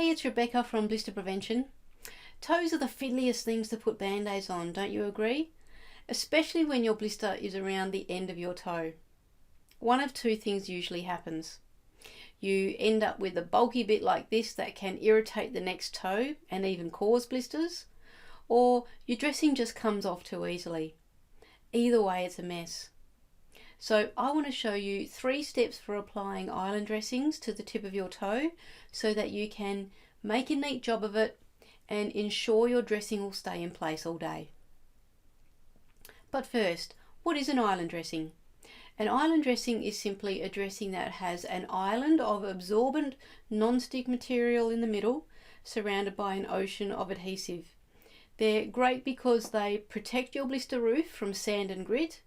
Hey, it's Rebecca from Blister Prevention. Toes are the fiddliest things to put band-aids on, don't you agree? Especially when your blister is around the end of your toe. One of two things usually happens. You end up with a bulky bit like this that can irritate the next toe and even cause blisters, or your dressing just comes off too easily. Either way, it's a mess. So I want to show you 3 steps for applying island dressings to the tip of your toe so that you can make a neat job of it and ensure your dressing will stay in place all day. But first, what is an island dressing? An island dressing is simply a dressing that has an island of absorbent non-stick material in the middle, surrounded by an ocean of adhesive. They're great because they protect your blister roof from sand and grit,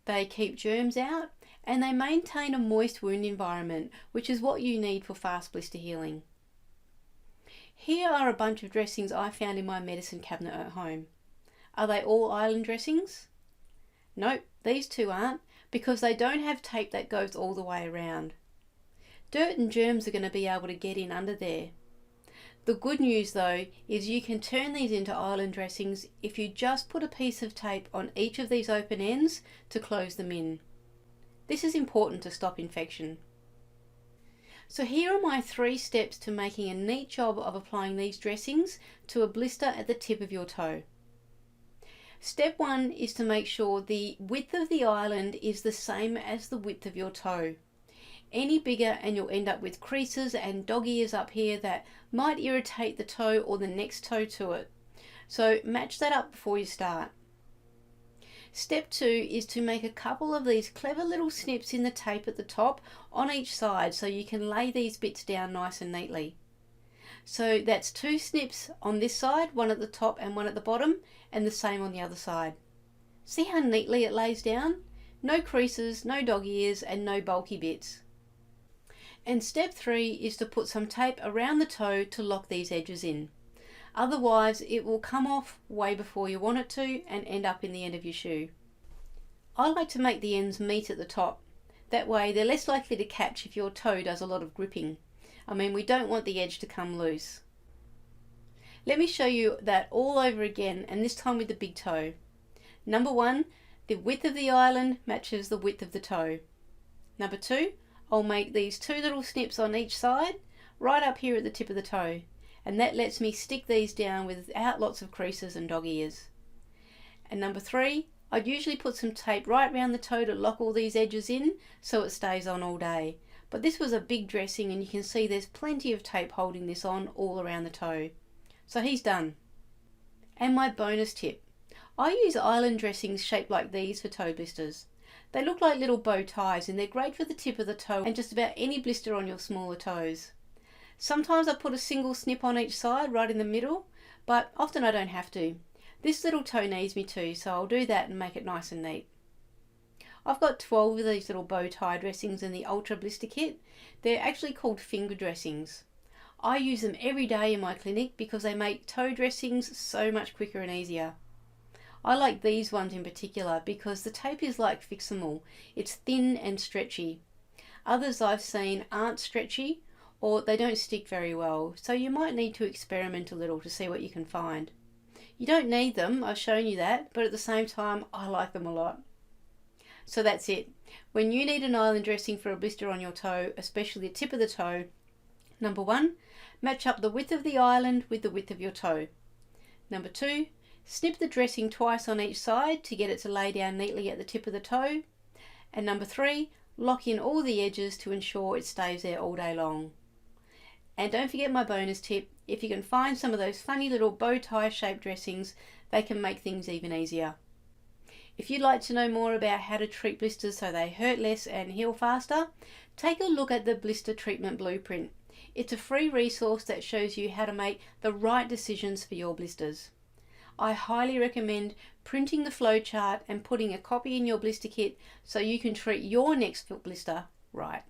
they keep germs out, and they maintain a moist wound environment, which is what you need for fast blister healing. Here are a bunch of dressings I found in my medicine cabinet at home. Are they all island dressings? Nope, these 2 aren't, because they don't have tape that goes all the way around. Dirt and germs are going to be able to get in under there. The good news though is you can turn these into island dressings if you just put a piece of tape on each of these open ends to close them in. This is important to stop infection. So here are my 3 steps to making a neat job of applying these dressings to a blister at the tip of your toe. Step 1 is to make sure the width of the island is the same as the width of your toe. Any bigger and you'll end up with creases and dog ears up here that might irritate the toe or the next toe to it. So match that up before you start. Step 2 is to make a couple of these clever little snips in the tape at the top on each side so you can lay these bits down nice and neatly. So that's 2 snips on this side, one at the top and one at the bottom, and the same on the other side. See how neatly it lays down? No creases, no dog ears, and no bulky bits. And step 3 is to put some tape around the toe to lock these edges in. Otherwise it will come off way before you want it to and end up in the end of your shoe. I like to make the ends meet at the top. That way they're less likely to catch if your toe does a lot of gripping. I mean, we don't want the edge to come loose. Let me show you that all over again, and this time with the big toe. Number 1, the width of the island matches the width of the toe. Number 2, I'll make these 2 little snips on each side, right up here at the tip of the toe, and that lets me stick these down without lots of creases and dog ears. And number 3, I'd usually put some tape right around the toe to lock all these edges in so it stays on all day. But this was a big dressing and you can see there's plenty of tape holding this on all around the toe. So he's done. And my bonus tip. I use island dressings shaped like these for toe blisters. They look like little bow ties and they're great for the tip of the toe and just about any blister on your smaller toes. Sometimes I put a single snip on each side right in the middle, but often I don't have to. This little toe needs me to, so I'll do that and make it nice and neat. I've got 12 of these little bow tie dressings in the Ultra Blister Kit. They're actually called finger dressings. I use them every day in my clinic because they make toe dressings so much quicker and easier. I like these ones in particular because the tape is like fixable. It's thin and stretchy. Others I've seen aren't stretchy or they don't stick very well, so you might need to experiment a little to see what you can find. You don't need them, I've shown you that, but at the same time I like them a lot. So that's it. When you need an island dressing for a blister on your toe, especially the tip of the toe, number 1, match up the width of the island with the width of your toe. Number 2, snip the dressing twice on each side to get it to lay down neatly at the tip of the toe. And number 3, lock in all the edges to ensure it stays there all day long. And don't forget my bonus tip, if you can find some of those funny little bow tie shaped dressings, they can make things even easier. If you'd like to know more about how to treat blisters so they hurt less and heal faster, take a look at the Blister Treatment Blueprint. It's a free resource that shows you how to make the right decisions for your blisters. I highly recommend printing the flowchart and putting a copy in your blister kit so you can treat your next foot blister right.